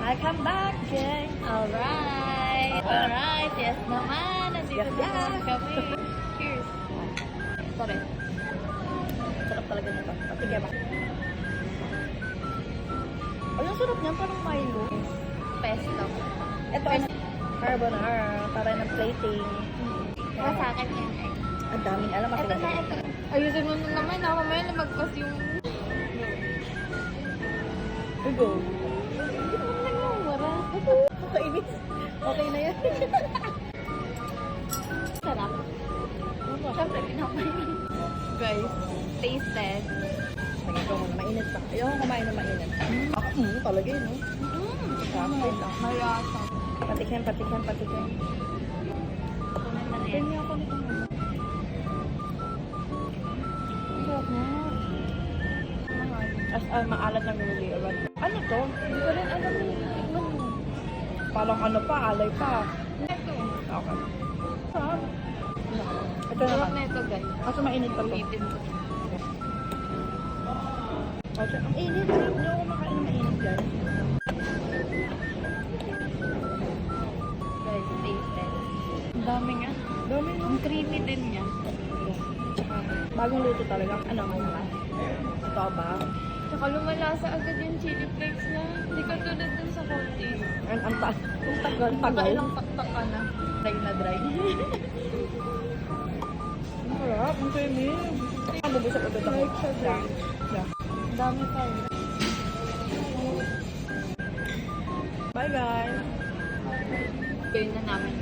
Welcome back, gang! Alright! Alright! Yes naman! Nandito Yes, naman yes. kami. Cheers! Sorry. Sarap talaga nito. Patigay ba? Ay, ang sarap niyan. Parang Milo. Pesto. Ito ang carbonara. Para ng plating. O sa akin yan. Ang daming alam. Ito na, ito. Ayusin mo na naman. Ako may lumagpas yung... Go. Hindi naman nagmumura. Kainis. Okay na yan. Sarap. Siyempre, pinapay. Guys, taste test. Sige ko muna. Mainit pa. Ayaw ko kumain na mainit. Talaga yun, no? Sarap. Malasa. Patikin. Kunin na yan. Ganyan ako nito. Sarap na. Maalat lang yung liwan. Ano to? Hindi ko rin alam yung tikman mo. Parang ano pa, alay pa. Ito. Okay. Sarap. Ito Sarap naman. na ito, guys. Kaso mainit pa to. Ulitin ko. Okay. Ang init. Hindi ako makain ng mainit guys. Guys, taste test. Ang dami nga. Dami no? Ang creamy din niya. Bagong luto talaga. Ano mo ba? Ito ba? Tsaka lumalasa agad yung chili flakes na. Hindi ka tulad dun sa Cortez. Ang tagal. Nakailang taktak ka na. Dry na dry. Ang sarap. Ang creamy. Ang bubusok ito ito. Like siya, guys. Yeah. Ang dami pa eh. Bye guys. Gawin na namin.